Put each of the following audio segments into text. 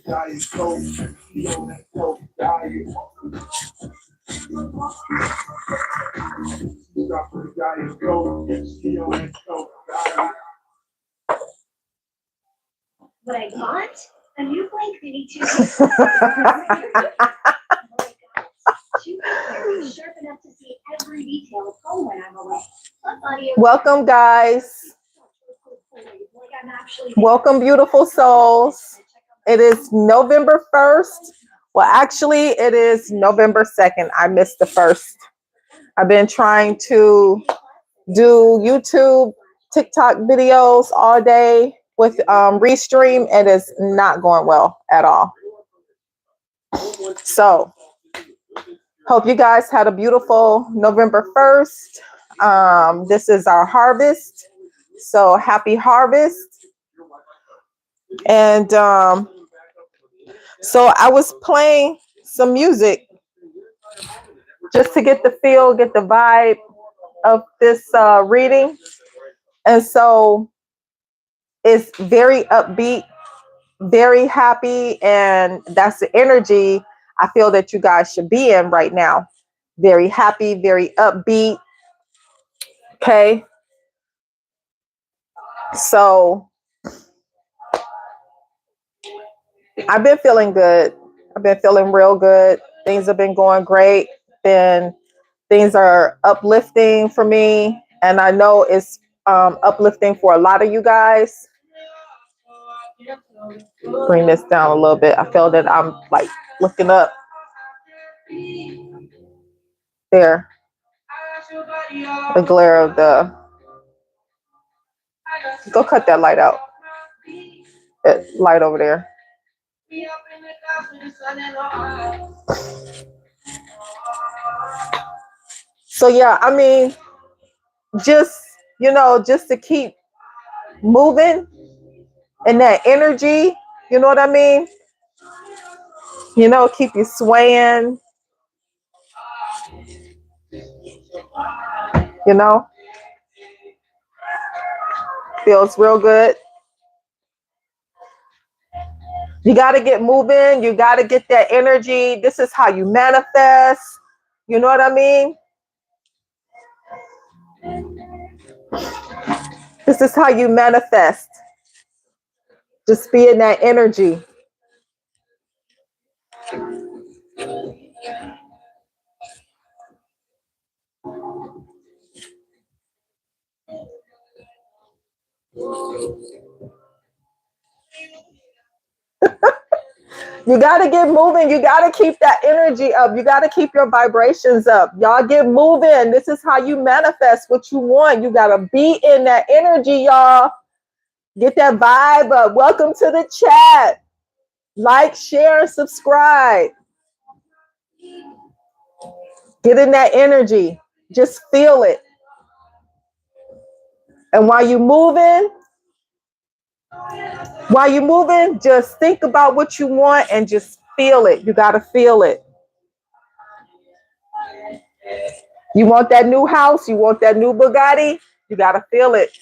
What I got? A new blank mini 2. Sharp enough to see every detail of home when I'm away. Welcome, guys. Welcome, beautiful souls. It is November 1st. Well, actually, it is November 2nd. I missed the 1st. I've been trying to do YouTube, TikTok videos all day with Restream. It is not going well at all. So, hope you guys had a beautiful November 1st. This is our harvest. So, happy harvest. And so I was playing some music just to get the feel, get the vibe of this reading. And so it's very upbeat, very happy, and that's the energy I feel that you guys should be in right now. Very happy, very upbeat. Okay. So I've been feeling good. I've been feeling real good. Things have been going great. Things are uplifting for me. And I know it's uplifting for a lot of you guys. Bring this down a little bit. I feel that I'm like looking up. There. The glare of the... Go cut that light out. That light over there. So yeah, I mean, just to keep moving in that energy, you know what I mean? Keep you swaying, feels real good. You got to get moving. You got to get that energy. This is how you manifest. You know what I mean? This is how you manifest. Just be in that energy. You got to get moving. You got to keep that energy up. You got to keep your vibrations up. Y'all get moving. This is how you manifest what you want. You got to be in that energy, y'all. Get that vibe up. Welcome to the chat. Like, share, and subscribe. Get in that energy. Just feel it. And while you're moving, just think about what you want and just feel it. You got to feel it. You want that new house? You want that new Bugatti? You got to feel it.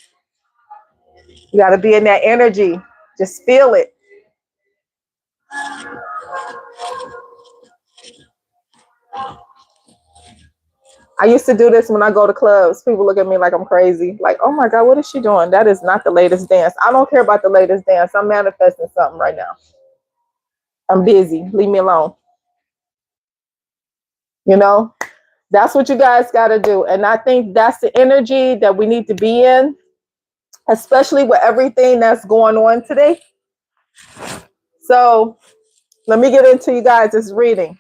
You got to be in that energy. Just feel it. I used to do this when I go to clubs. People look at me like I'm crazy. Like, oh my God, what is she doing? That is not the latest dance. I don't care about the latest dance. I'm manifesting something right now. I'm busy. Leave me alone. That's what you guys got to do. And I think that's the energy that we need to be in, especially with everything that's going on today. So let me get into you guys' reading.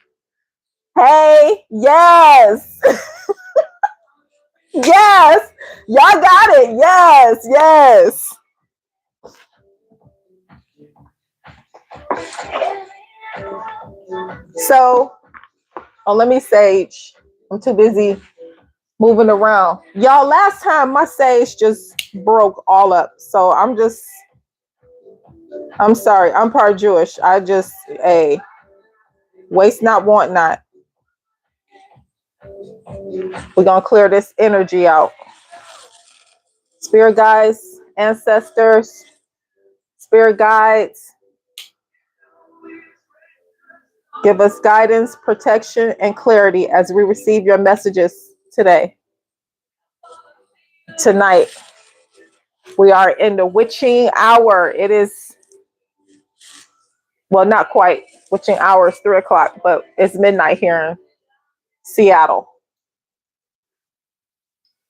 Hey, yes. Yes, y'all got it. Yes. So, let me sage. I'm too busy moving around. Y'all, last time my sage just broke all up. So I'm sorry. I'm part Jewish. Waste not, want not. We're going to clear this energy out. Spirit guides, ancestors, spirit guides, Give us guidance, protection, and clarity as we receive your messages today. Tonight, we are in the witching hour. It is, well, not quite witching hour is 3 o'clock, but it's midnight here in Seattle.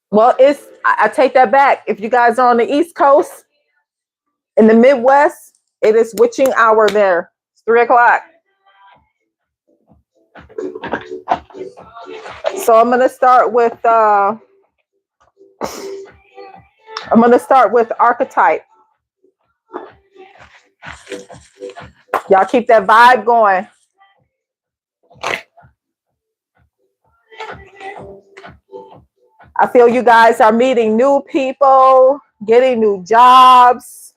Well, I take that back. If you guys are on the East Coast, in the Midwest, it is witching hour there. It's 3 o'clock. So I'm gonna start with archetype. Y'all keep that vibe going. I feel you guys are meeting new people, getting new jobs,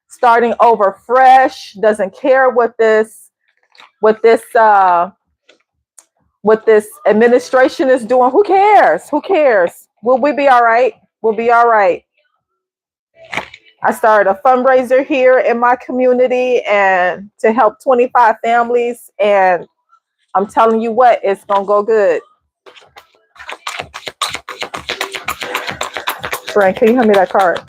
starting over fresh. Doesn't care what this administration is doing. Who cares? Who cares? Will we be all right? We'll be all right. I started a fundraiser here in my community and to help 25 families. And I'm telling you what, it's going to go good. Frank, can you hand me that card?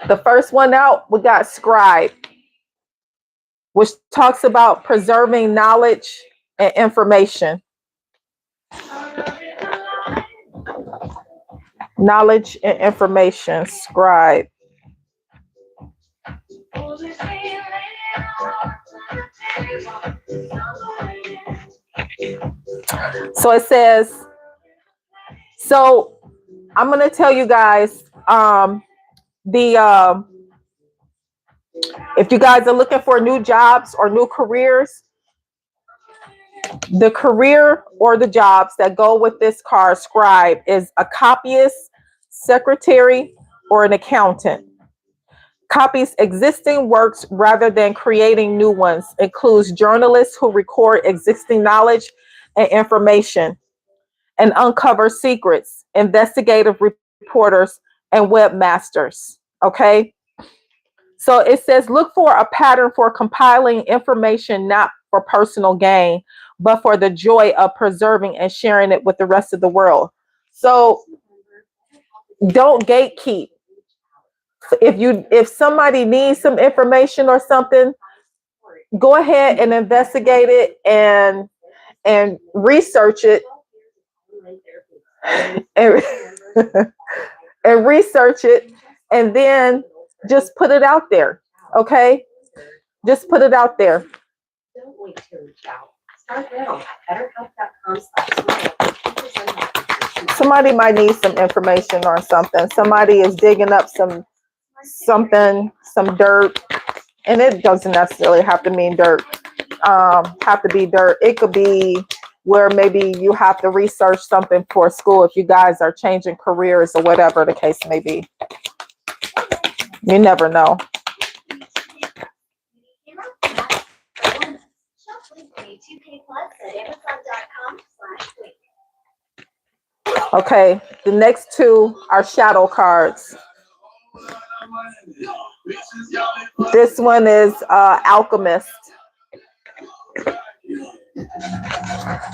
The first one out, we got scribe, which talks about preserving knowledge and information. Knowledge and information, scribe. So it says, so I'm going to tell you guys, if you guys are looking for new jobs or new careers, the career or the jobs that go with this card, scribe, is a copyist, secretary, or an accountant. Copies existing works rather than creating new ones. Includes journalists who record existing knowledge and information and uncover secrets, investigative reporters, and webmasters. Okay. So it says, look for a pattern for compiling information, not for personal gain, but for the joy of preserving and sharing it with the rest of the world. So don't gatekeep. If somebody needs some information or something, go ahead and investigate it and research it and, and research it, and then just put it out there. Okay, just put it out there. Don't wait to reach out. Start now. Somebody might need some information or something. Somebody is digging up some dirt, and it doesn't necessarily have to mean dirt. Have to be dirt. It could be where maybe you have to research something for school if you guys are changing careers or whatever the case may be. You never know. Okay, the next two are shadow cards. This one is alchemist.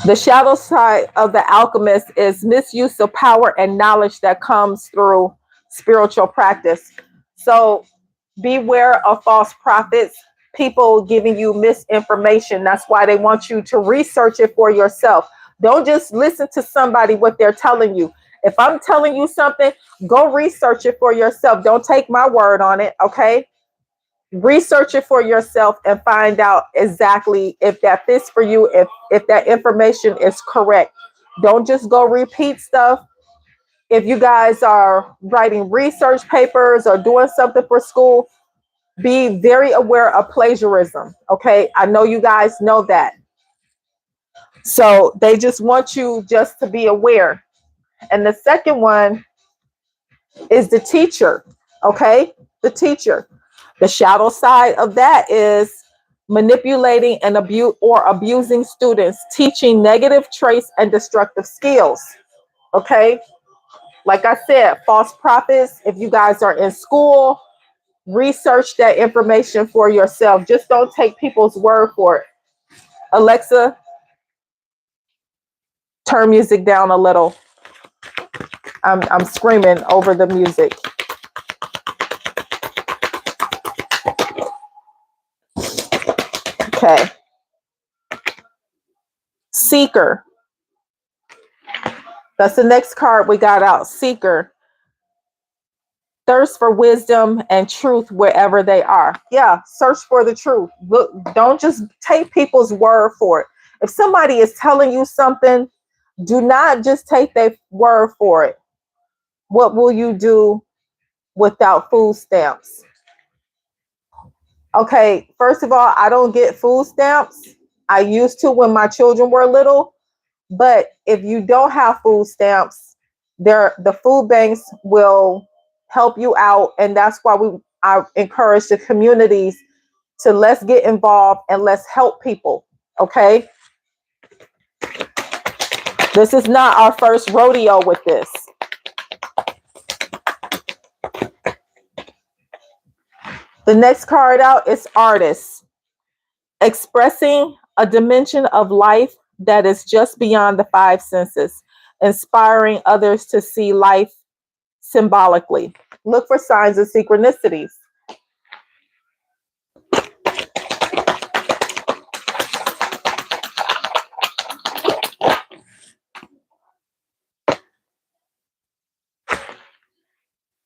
The shadow side of the alchemist is misuse of power and knowledge that comes through spiritual practice. So beware of false prophets, people giving you misinformation. That's why they want you to research it for yourself. Don't just listen to somebody what they're telling you. If I'm telling you something, go research it for yourself. Don't take my word on it, okay? Research it for yourself and find out exactly if that fits for you, if that information is correct. Don't just go repeat stuff. If you guys are writing research papers or doing something for school, be very aware of plagiarism, okay? I know you guys know that. So they just want you just to be aware. And the second one is the teacher, okay? The teacher. The shadow side of that is manipulating and abusing students, teaching negative traits and destructive skills, okay? Like I said, false prophets, if you guys are in school, Research that information for yourself. Just don't take people's word for it. Alexa, turn music down a little. I'm screaming over the music. Okay. Seeker. That's the next card we got out. Seeker. Thirst for wisdom and truth wherever they are. Yeah, search for the truth. Look, don't just take people's word for it. If somebody is telling you something, do not just take their word for it. What will you do without food stamps? Okay, first of all, I don't get food stamps. I used to when my children were little, but if you don't have food stamps, the food banks will help you out, and that's why I encourage the communities to let's get involved and let's help people. Okay, this is not our first rodeo with this. The next card out is artist, expressing a dimension of life that is just beyond the five senses, inspiring others to see life symbolically. Look for signs of synchronicities.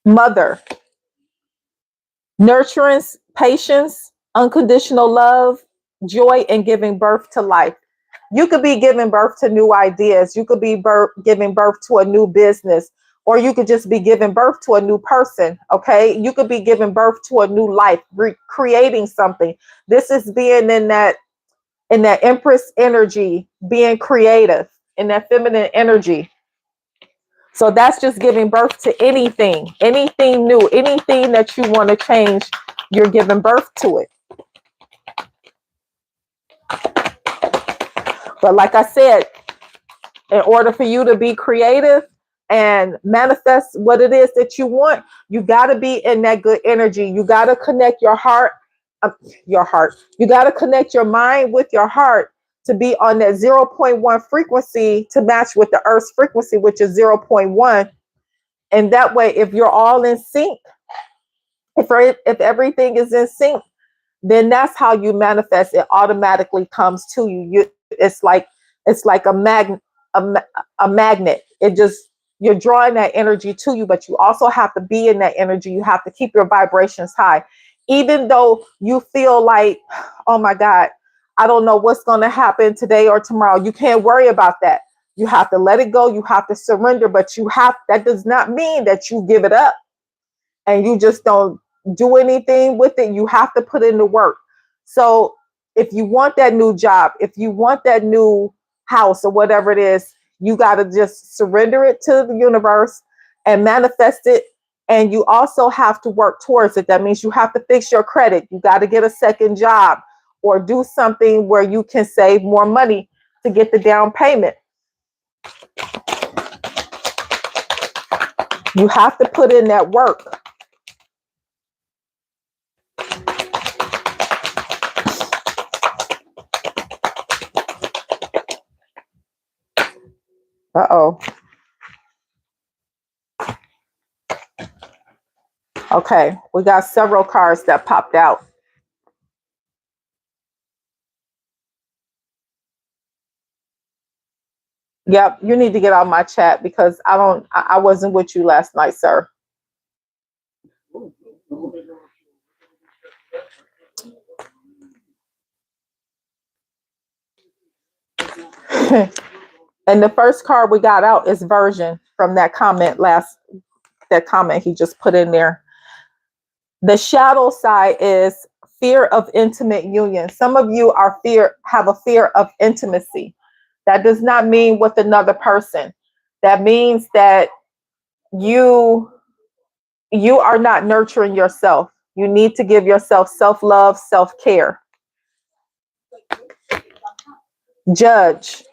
Mother, nurturance, patience, unconditional love, joy, and giving birth to life. You could be giving birth to new ideas. You could be giving birth to a new business, or you could just be giving birth to a new person. Okay. You could be giving birth to a new life, creating something. This is being in that Empress energy, being creative, in that feminine energy. So that's just giving birth to anything new, anything that you want to change, you're giving birth to it. But like I said, in order for you to be creative and manifest what it is that you want, you got to be in that good energy. You got to connect your heart. You got to connect your mind with your heart to be on that zero point 0.1 frequency to match with the Earth's frequency, which is 0.1. And that way, if you're all in sync, if everything is in sync, then that's how you manifest. It automatically comes to you. It's like a magnet. It just, you're drawing that energy to you, but you also have to be in that energy. You have to keep your vibrations high, even though you feel like, oh my God, I don't know what's going to happen today or tomorrow. You can't worry about that. You have to let it go. You have to surrender, but that does not mean that you give it up and you just don't do anything with it. You have to put in the work. So if you want that new job, if you want that new house or whatever it is, you got to just surrender it to the universe and manifest it. And you also have to work towards it. That means you have to fix your credit. You got to get a second job or do something where you can save more money to get the down payment. You have to put in that work. Uh-oh. Okay, we got several cards that popped out. Yep, you need to get out my chat because I wasn't with you last night, sir. And the first card we got out is version from that comment he just put in there. The shadow side is fear of intimate union. Some of you have a fear of intimacy. That does not mean with another person. That means that you are not nurturing yourself. You need to give yourself self-love, self-care. Judge.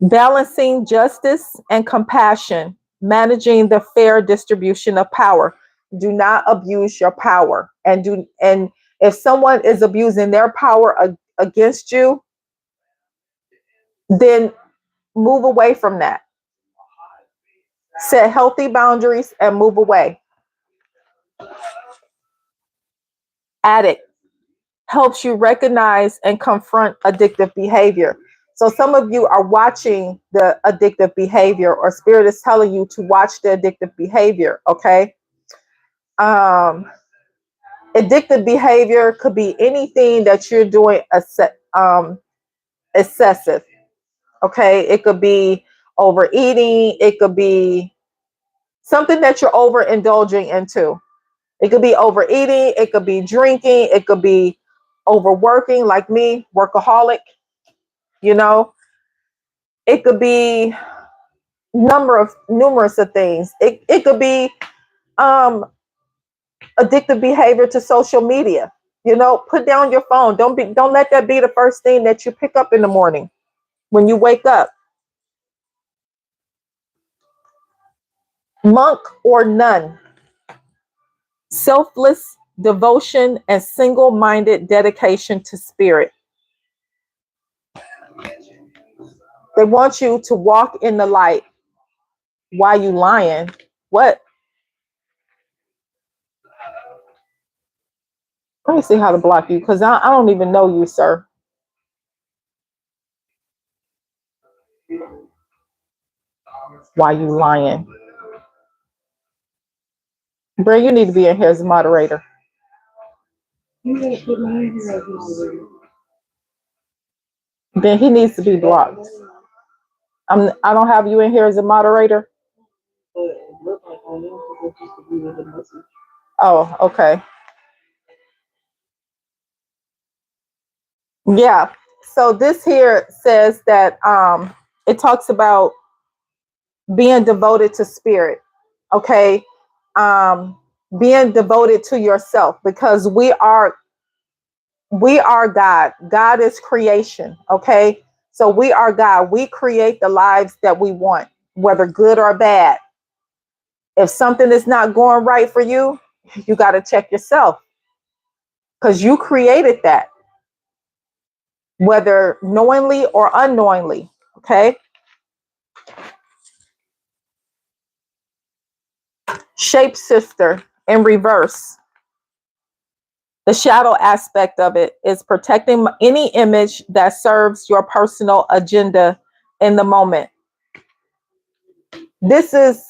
Balancing justice and compassion, managing the fair distribution of power. do not abuse your power. And if someone is abusing their power against you, then move away from that. Set healthy boundaries and move away. Addict helps you recognize and confront addictive behavior. So some of you are watching the addictive behavior, or spirit is telling you to watch the addictive behavior. Okay. Um, Addictive behavior could be anything that you're doing excessive. Okay. It could be overeating. It could be something that you're overindulging into. It could be overeating. It could be drinking. It could be overworking, like me, workaholic. You know, it could be numerous of things. It could be um, addictive behavior to social media. You know, put down your phone. Don't let that be the first thing that you pick up in the morning when you wake up. Monk or nun. Selfless devotion and single-minded dedication to spirit. They want you to walk in the light. Why you lying? What? Let me see how to block you, because I don't even know you, sir. Why you lying? Bro, you need to be in here as a moderator. Then he needs to be blocked. I don't have you in here as a moderator. Oh, okay. Yeah. So this here says that it talks about being devoted to spirit. Okay. Being devoted to yourself, because we are God. God is creation. Okay. So we are God. We create the lives that we want, whether good or bad. If something is not going right for you, you got to check yourself, because you created that, whether knowingly or unknowingly. Okay. Shapeshifter in reverse. The shadow aspect of it is protecting any image that serves your personal agenda in the moment. This is,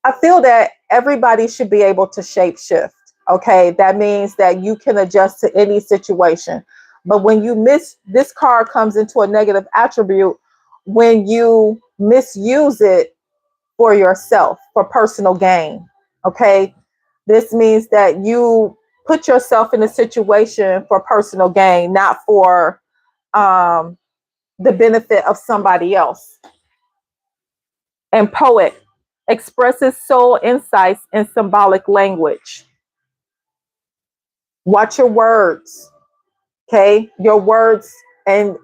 I feel that everybody should be able to shapeshift. Okay. That means that you can adjust to any situation. But when you this card comes into a negative attribute when you misuse it for yourself, for personal gain. Okay. This means that you put yourself in a situation for personal gain, not for the benefit of somebody else. And poet expresses soul insights in symbolic language. Watch your words. Okay. Your words and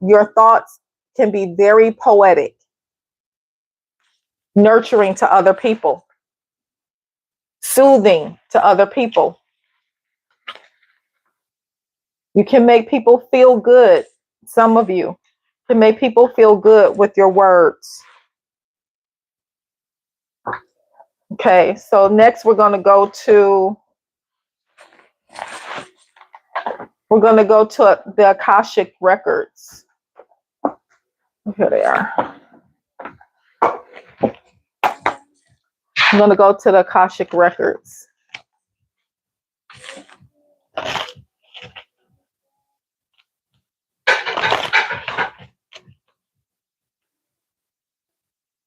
your thoughts can be very poetic, nurturing to other people, soothing to other people. You can make people feel good. Some of you can make people feel good with your words. Okay, so next we're going to go to the Akashic records. Here they are. I'm going to go to the Akashic records.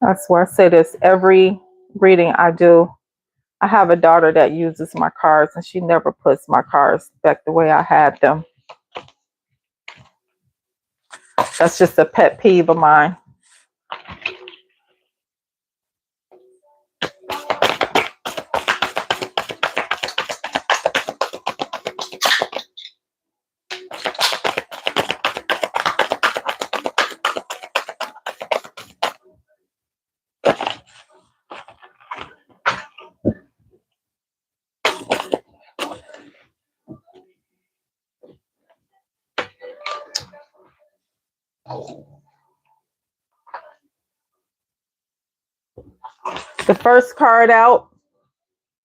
I swear I say this every reading I do. I have a daughter that uses my cards, and she never puts my cards back the way I had them. That's just a pet peeve of mine. The first card out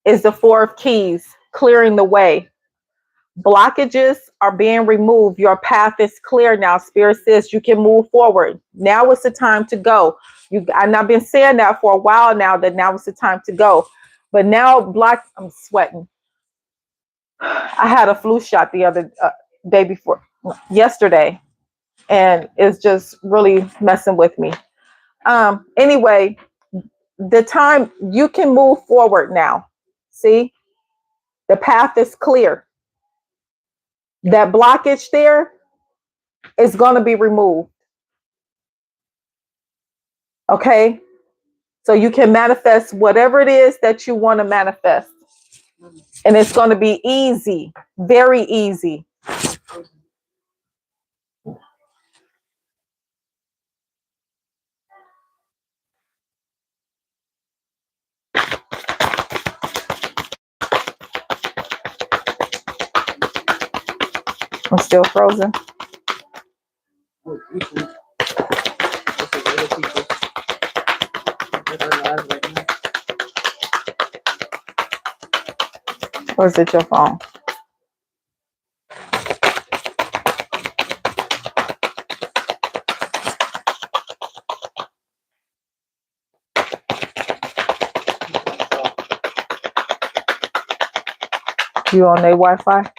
is the Four of Keys, clearing the way. Blockages are being removed. Your path is clear now. Spirit says you can move forward. Now is the time to go. And I've been saying that for a while now, that now is the time to go. But now I'm sweating. I had a flu shot the other day before, yesterday, and it's just really messing with me. Anyway, the time you can move forward now. See, the path is clear. That blockage there is going to be removed. Okay. So you can manifest whatever it is that you want to manifest. And it's going to be easy, very easy. I'm still frozen. Or is it your phone? You on their Wi-Fi?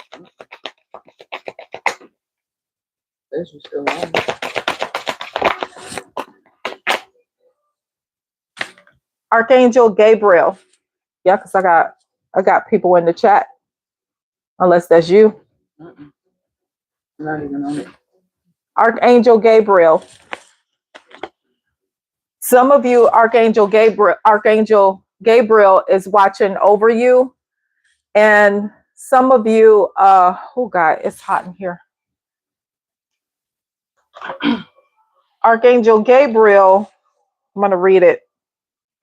Archangel Gabriel. Yeah, because I got people in the chat. Unless that's you. Not even on it. Archangel Gabriel. Some of you, Archangel Gabriel is watching over you. And some of you, oh God, it's hot in here. Archangel Gabriel, I'm going to read it.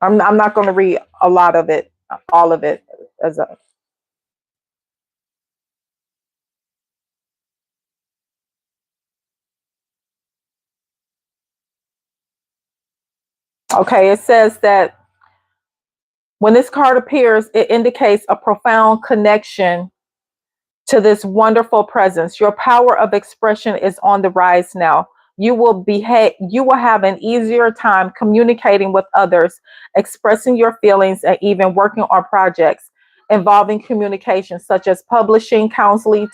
I'm not going to read a lot of it, all of it. Okay, it says that when this card appears, it indicates a profound connection to this wonderful presence. Your power of expression is on the rise now. You will have an easier time communicating with others, expressing your feelings, and even working on projects involving communication, such as publishing, counseling,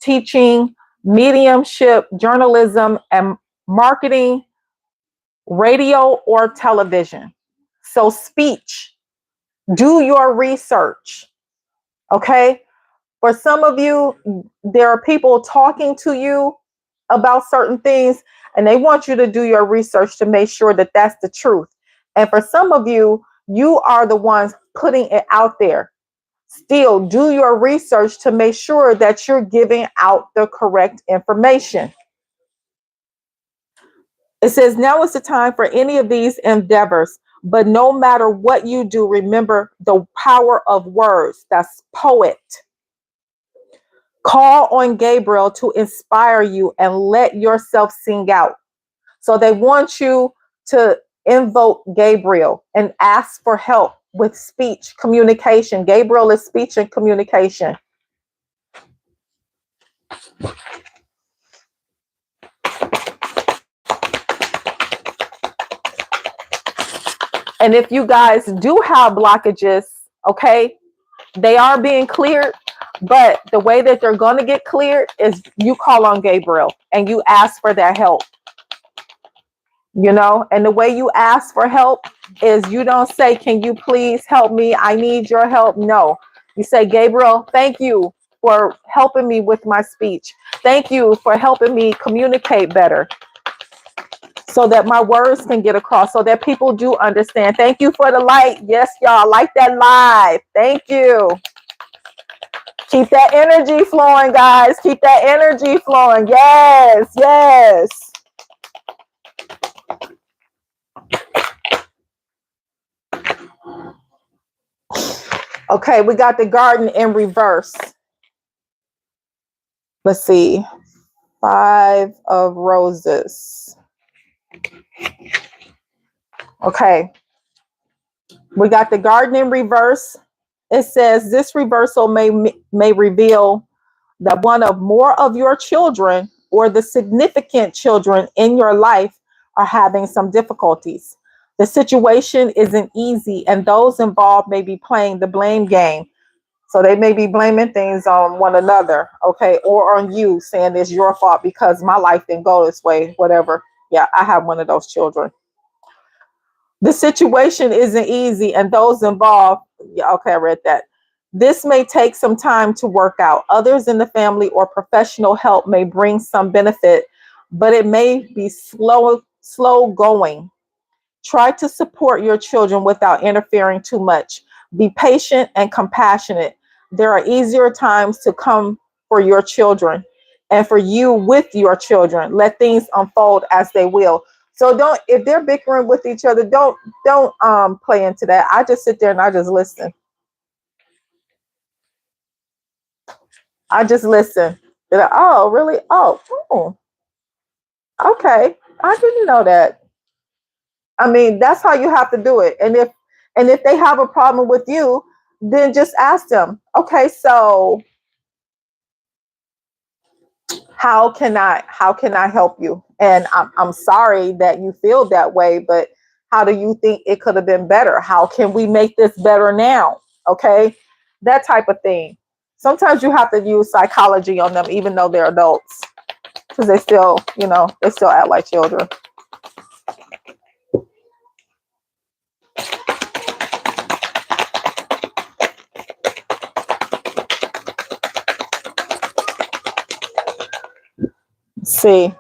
teaching, mediumship, journalism, and marketing, radio, or television. So speech, do your research. Okay. For some of you, there are people talking to you about certain things, and they want you to do your research to make sure that that's the truth. And for some of you, you are the ones putting it out there. Still, do your research to make sure that you're giving out the correct information. It says, now is the time for any of these endeavors. But no matter what you do, remember the power of words. That's poet. Call on Gabriel to inspire you and let yourself sing out. So they want you to invoke Gabriel and ask for help with speech, communication. Gabriel is speech and communication. And if you guys do have blockages, okay, they are being cleared. But the way that they're going to get cleared is you call on Gabriel and you ask for that help. You know, and the way you ask for help is you don't say, can you please help me? I need your help. No, you say, Gabriel, thank you for helping me with my speech. Thank you for helping me communicate better so that my words can get across, so that people do understand. Thank you for the light. Yes, y'all, like that live. Thank you. Keep that energy flowing, guys. Keep that energy flowing. Yes, yes. Okay, we got the garden in reverse. Let's see. 5 of roses. Okay. We got the garden in reverse. It says this reversal may reveal that one of more of your children or the significant children in your life are having some difficulties. The situation isn't easy, and those involved may be playing the blame game. So they may be blaming things on one another, okay, or on you, saying it's your fault because my life didn't go this way, whatever. Yeah, I have one of those children. The situation isn't easy, and those involved, yeah, okay, I read that. This may take some time to work out. Others in the family or professional help may bring some benefit, but it may be slow going. Try to support your children without interfering too much. Be patient and compassionate. There are easier times to come for your children and for you with your children. Let things unfold as they will. So don't, if they're bickering with each other, don't play into that. I just sit there and I just listen. I just listen. They're like, oh, really? Oh, okay. I didn't know that. I mean, that's how you have to do it. And if they have a problem with you, then just ask them, okay, so how can I help you? And I'm sorry that you feel that way, but how do you think it could have been better? How can we make this better now? Okay, that type of thing. Sometimes you have to use psychology on them, even though they're adults, because they still act like children. See,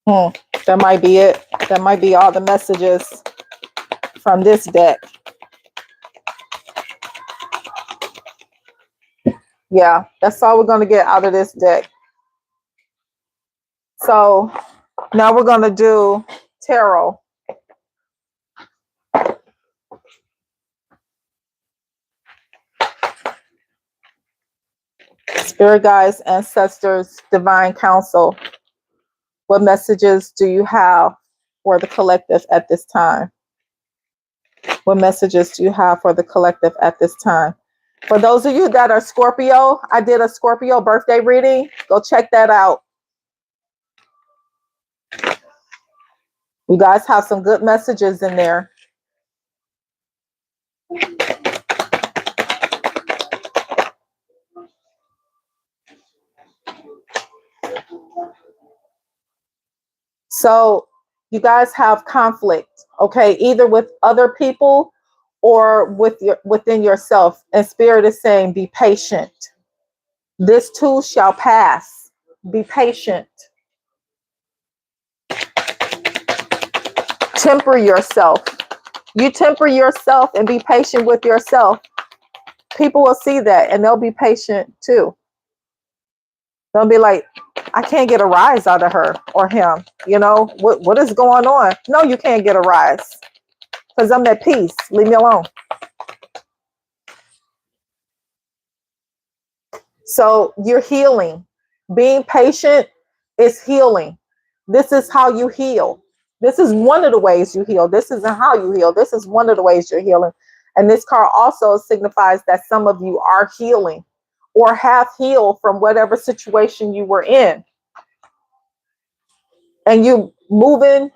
hmm, that might be it. That might be all the messages from this deck. Yeah, that's all we're going to get out of this deck. So now we're going to do tarot. Spirit guides, ancestors, divine counsel. What messages do you have for the collective at this time? What messages do you have for the collective at this time? For those of you that are Scorpio, I did a Scorpio birthday reading. Go check that out. You guys have some good messages in there. So you guys have conflict, okay, either with other people or within yourself. And Spirit is saying, be patient. This too shall pass. Be patient. Temper yourself. You temper yourself and be patient with yourself. People will see that and they'll be patient too. They'll be like, I can't get a rise out of her or him. What is going on? No, you can't get a rise because I'm at peace. Leave me alone. So you're healing. Being patient is healing. This is how you heal. This is one of the ways you heal. This isn't how you heal. This is one of the ways you're healing. And this card also signifies that some of you are healing or have healed from whatever situation you were in. And you moving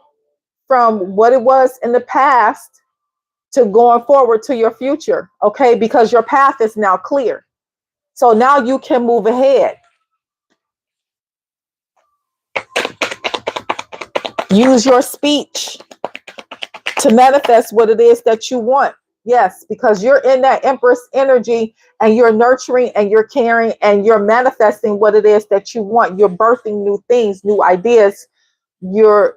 from what it was in the past to going forward to your future, okay? Because your path is now clear. So now you can move ahead. Use your speech to manifest what it is that you want. Yes, because you're in that Empress energy and you're nurturing and you're caring and you're manifesting what it is that you want. You're birthing new things, new ideas. You're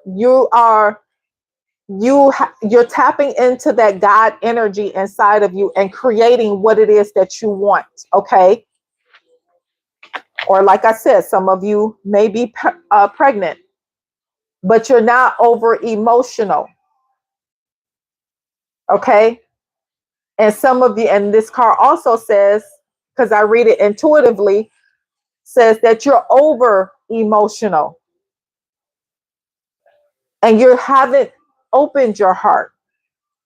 tapping into that God energy inside of you and creating what it is that you want. Okay. Or like I said, some of you may be pregnant, but you're not over emotional. Okay. And some of you, and this card also says, because I read it intuitively, says that you're over emotional and you haven't opened your heart.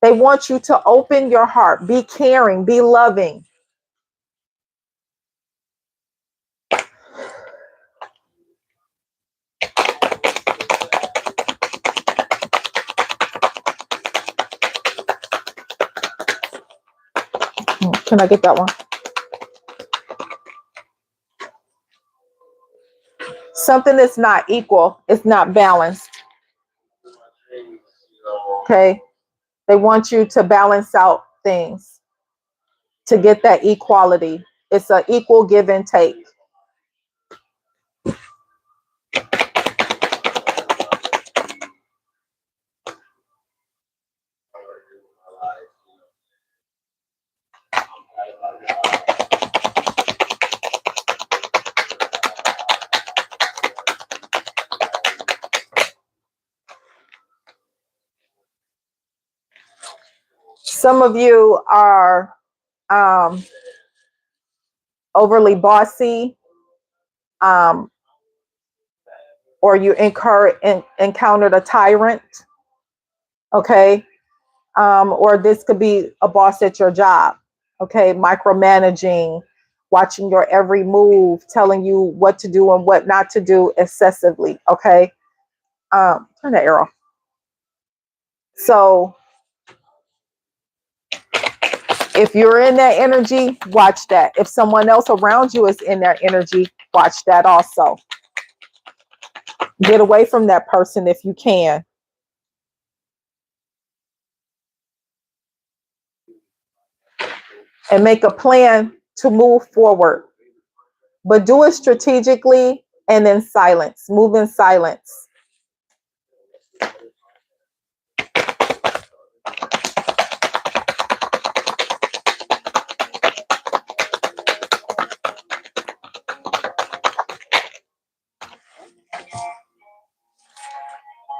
They want you to open your heart, be caring, be loving. Can I get that one? Something that's not equal, it's not balanced. Okay. They want you to balance out things to get that equality. It's an equal give and take. Some of you are overly bossy, um, or you encountered a tyrant, okay? Or this could be a boss at your job, okay? Micromanaging, watching your every move, telling you what to do and what not to do excessively, okay? Turn the arrow. So if you're in that energy, watch that. If someone else around you is in that energy, watch that also. Get away from that person if you can. And make a plan to move forward. But do it strategically and in silence. Move in silence.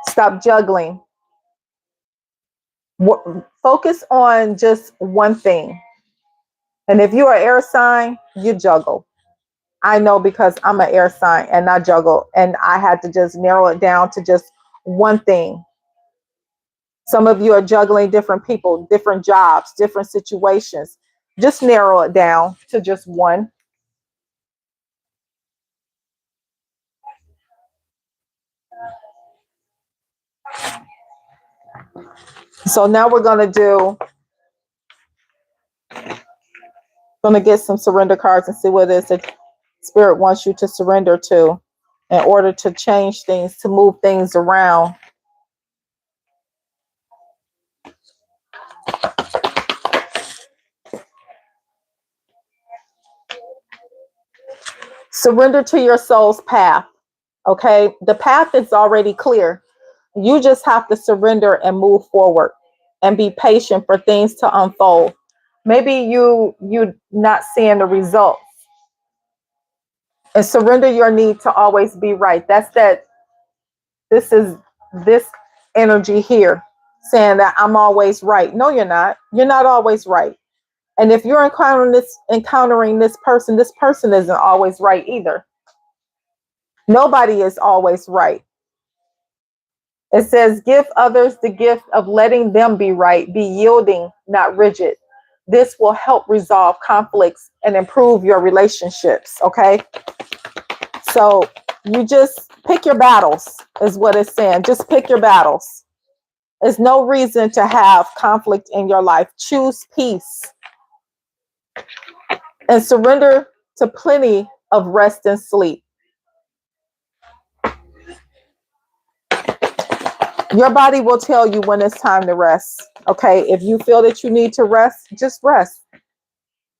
Stop juggling. Focus on just one thing. And if you're an air sign, you juggle. I know because I'm an air sign and I juggle. And I had to just narrow it down to just one thing. Some of you are juggling different people, different jobs, different situations. Just narrow it down to just one. So now we're going to get some surrender cards and see what it is that Spirit wants you to surrender to in order to change things, to move things around. Surrender to your soul's path. Okay. The path is already clear. You just have to surrender and move forward and be patient for things to unfold. Maybe you're not seeing the results. And surrender your need to always be right. This is this energy here saying that I'm always right. No, you're not. You're not always right. And if you're encountering this person isn't always right either. Nobody is always right. It says, give others the gift of letting them be right, be yielding, not rigid. This will help resolve conflicts and improve your relationships. Okay. So you just pick your battles, is what it's saying. Just pick your battles. There's no reason to have conflict in your life. Choose peace and surrender to plenty of rest and sleep. Your body will tell you when it's time to rest. Okay. If you feel that you need to rest, just rest.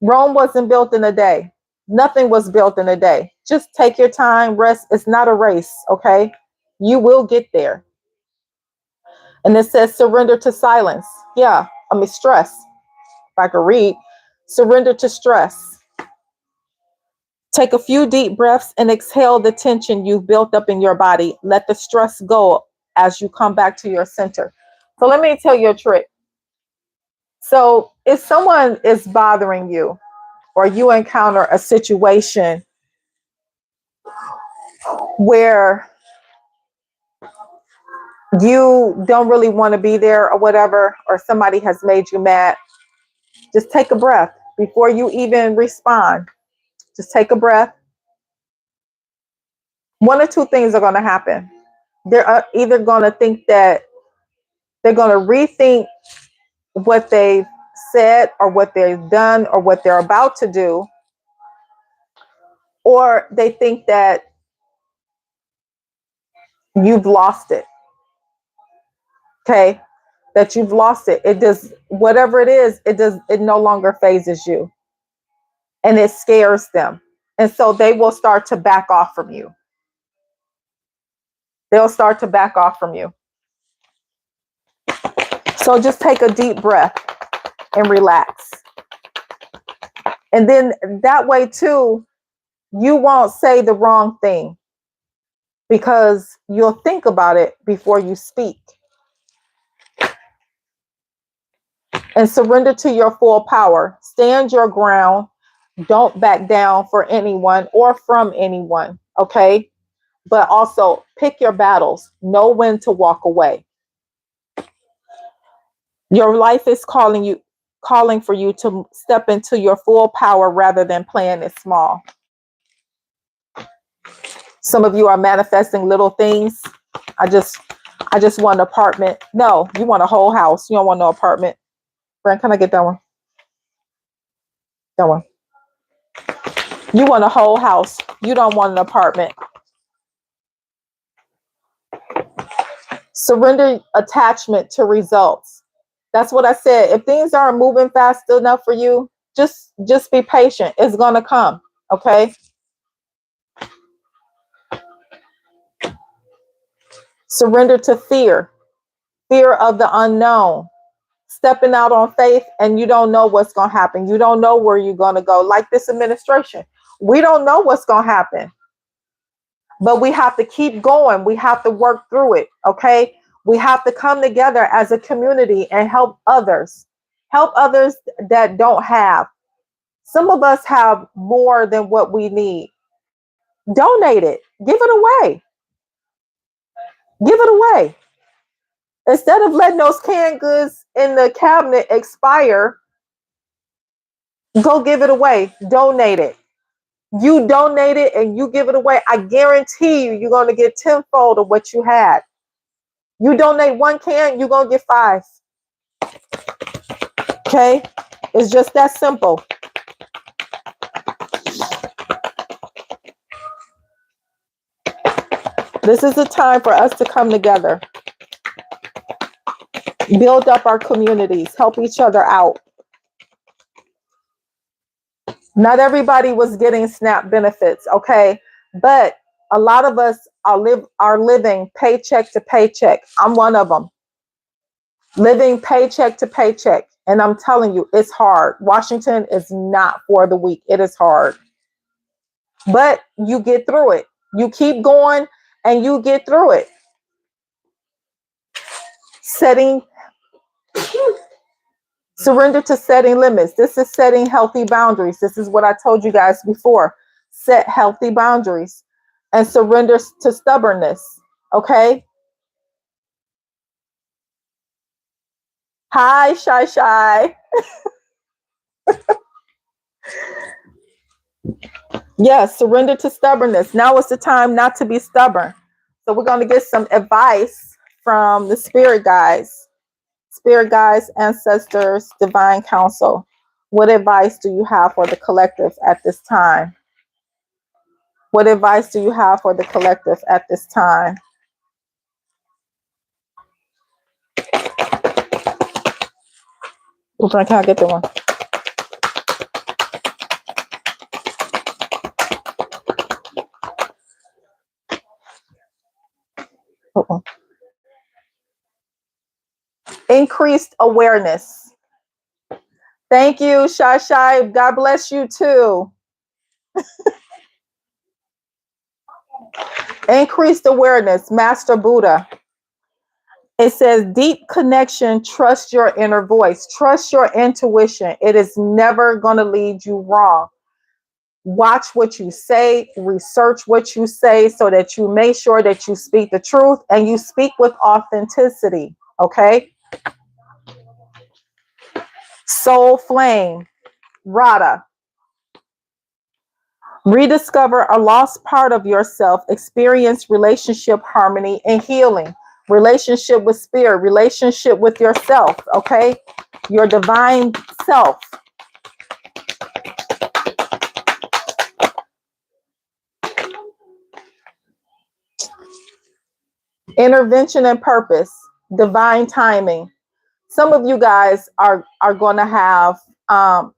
Rome wasn't built in a day. Nothing was built in a day. Just take your time, rest. It's not a race. Okay. You will get there. And it says surrender to silence. Yeah. Stress. If I could read, surrender to stress. Take a few deep breaths and exhale the tension you've built up in your body. Let the stress go as you come back to your center. So let me tell you a trick. So if someone is bothering you or you encounter a situation where you don't really want to be there or whatever, or somebody has made you mad, just take a breath before you even respond. Just take a breath. One or two things are going to happen. They're either going to think that they're going to rethink what they've said or what they've done or what they're about to do, or they think that you've lost it. Okay? That you've lost it. It does, whatever it is, it no longer phases you, and it scares them. And so they will start to back off from you. They'll start to back off from you. So just take a deep breath and relax. And then that way too, you won't say the wrong thing because you'll think about it before you speak. And surrender to your full power. Stand your ground. Don't back down for anyone or from anyone. Okay? But also pick your battles. Know when to walk away. Your life is calling for you to step into your full power rather than playing it small. Some of you are manifesting little things. I just want an apartment. No, you want a whole house. You don't want no apartment. Brent, can I get that one? That one. You want a whole house. You don't want an apartment. Surrender attachment to results. That's what I said. If things aren't moving fast enough for you, just be patient. It's going to come. Okay? Surrender to fear. Fear of the unknown. Stepping out on faith and you don't know what's going to happen. You don't know where you're going to go. Like this administration. We don't know what's going to happen. But we have to keep going. We have to work through it. Okay? We have to come together as a community and help others. Help others that don't have. Some of us have more than what we need. Donate it. Give it away. Give it away. Instead of letting those canned goods in the cabinet expire, go give it away. Donate it. You donate it and you give it away. I guarantee you're going to get tenfold of what you had. You donate one can, you're going to get 5. Okay? It's just that simple. This is the time for us to come together. Build up our communities. Help each other out. Not everybody was getting SNAP benefits, okay? But a lot of us are living paycheck to paycheck. I'm one of them. Living paycheck to paycheck. And I'm telling you, it's hard. Washington is not for the weak. It is hard. But you get through it. You keep going and you get through it. Surrender to setting limits. This is setting healthy boundaries. This is what I told you guys before. Set healthy boundaries and surrender to stubbornness. Okay? Hi, Shy Shy. Yes, surrender to stubbornness. Now is the time not to be stubborn. So we're going to get some advice from the spirit guides. Spirit guides, ancestors, divine counsel. What advice do you have for the collective at this time? What advice do you have for the collective at this time? Can I get the one? Uh-oh. Increased awareness. Thank you, Shy Shy. God bless you too. Increased awareness, Master Buddha. It says deep connection, trust your inner voice, trust your intuition. It is never going to lead you wrong. Watch what you say, research what you say so that you make sure that you speak the truth and you speak with authenticity. Okay. Soul flame, Rada. Rediscover a lost part of yourself, experience relationship harmony and healing, relationship with spirit, relationship with yourself, okay? Your divine self. Intervention and purpose, divine timing. Some of you guys are going to have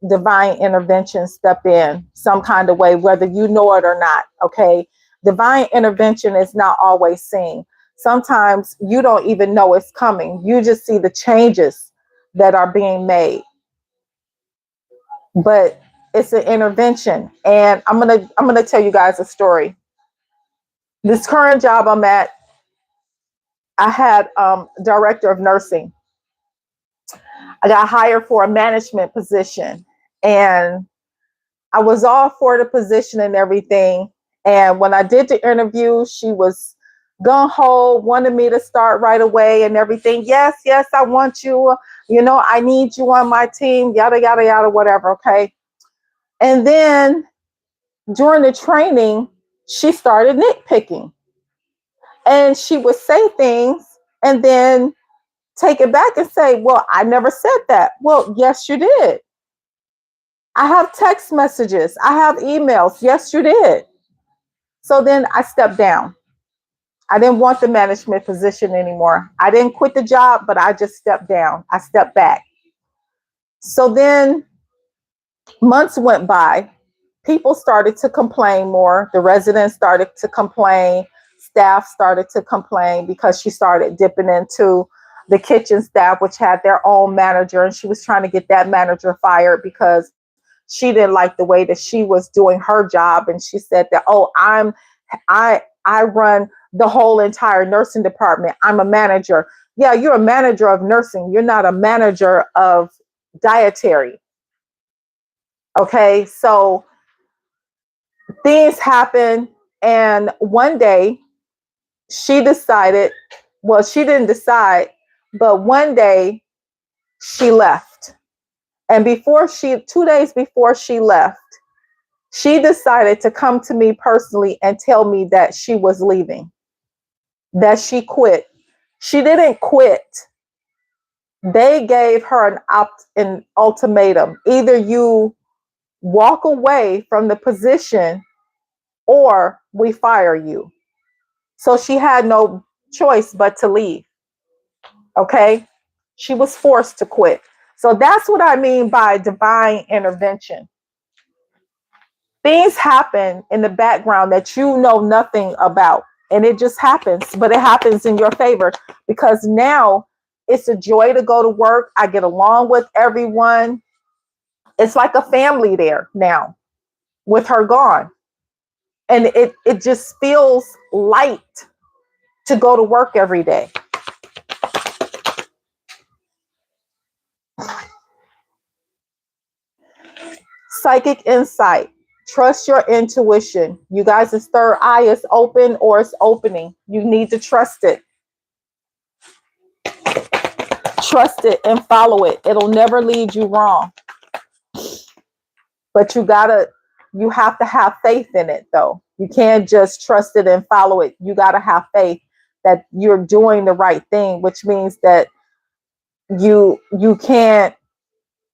divine intervention step in some kind of way, whether you know it or not. Okay, divine intervention is not always seen. Sometimes you don't even know it's coming. You just see the changes that are being made, but it's an intervention. And I'm gonna tell you guys a story. This current job I'm at, I had director of nursing. I got hired for a management position, and I was all for the position and everything. And when I did the interview, she was gung ho, wanted me to start right away and everything. Yes, yes, I want you. You know, I need you on my team, yada, yada, yada, whatever. Okay. And then during the training, she started nitpicking and she would say things and then take it back and say, well, I never said that. Well, yes, you did. I have text messages. I have emails. Yes, you did. So then I stepped down. I didn't want the management position anymore. I didn't quit the job, but I just stepped down. I stepped back. So then months went by. People started to complain more. The residents started to complain. Staff started to complain because she started dipping into the kitchen staff, which had their own manager, and she was trying to get that manager fired because she didn't like the way that she was doing her job. And she said that, oh, I run the whole entire nursing department. I'm a manager. Yeah, you're a manager of nursing. You're not a manager of dietary. Okay, so things happen. And one day she decided, well, she didn't decide, but one day she left. And 2 days before she left, she decided to come to me personally and tell me that she was leaving, that she quit. She didn't quit. They gave her an ultimatum. Either you walk away from the position or we fire you. So she had no choice but to leave. Okay? She was forced to quit. So that's what I mean by divine intervention. Things happen in the background that you know nothing about, and it just happens, but it happens in your favor because now it's a joy to go to work. I get along with everyone. It's like a family there now with her gone, and it just feels light to go to work every day. Psychic insight. Trust your intuition. You guys' third eye is open or it's opening. You need to trust it. Trust it and follow it. It'll never lead you wrong. But you have to have faith in it though. You can't just trust it and follow it. You got to have faith that you're doing the right thing, which means that you can't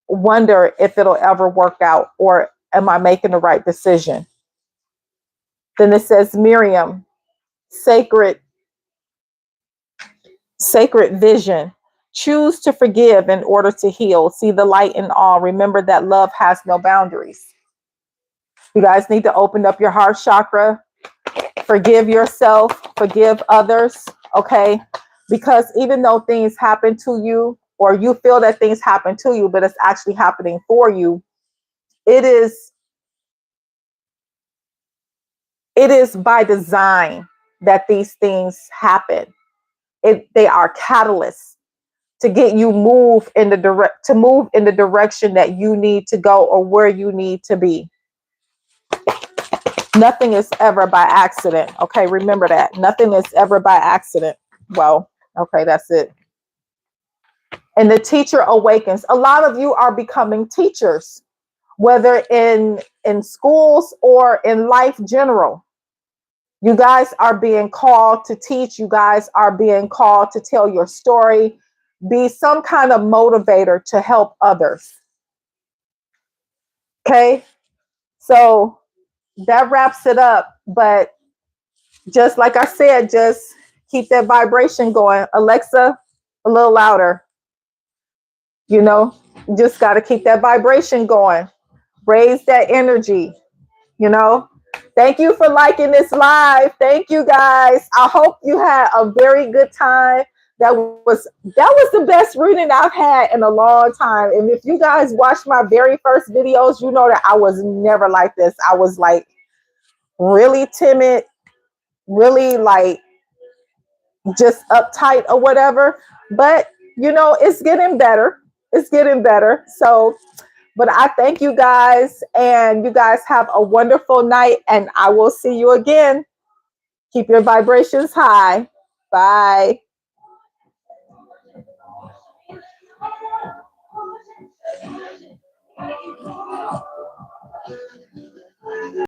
wonder if it'll ever work out or am I making the right decision. Then it says Miriam, sacred vision. Choose to forgive in order to heal. See the light in all. Remember that love has no boundaries. You guys need to open up your heart chakra. Forgive yourself. Forgive others. Okay? Because even though things happen to you, or you feel that things happen to you, but it's actually happening for you, it is by design that these things happen. They are catalysts to get you move in the direction that you need to go or where you need to be. Nothing is ever by accident. Okay, remember that. Nothing is ever by accident. Well, okay, that's it. And the teacher awakens. A lot of you are becoming teachers, whether in schools or in life general. You guys are being called to teach. You guys are being called to tell your story, be some kind of motivator to help others. Okay, so that wraps it up. But just like I said, just keep that vibration going. Alexa, a little louder. You know, just got to keep that vibration going. Raise that energy, you know. Thank you for liking this live. Thank you guys. I hope you had a very good time. That was the best reading I've had in a long time. And if you guys watched my very first videos, you know that I was never like this. I was like really timid, really like just uptight or whatever. But you know, it's getting better. It's getting better. So, but I thank you guys, and you guys have a wonderful night, and I will see you again. Keep your vibrations high. Bye.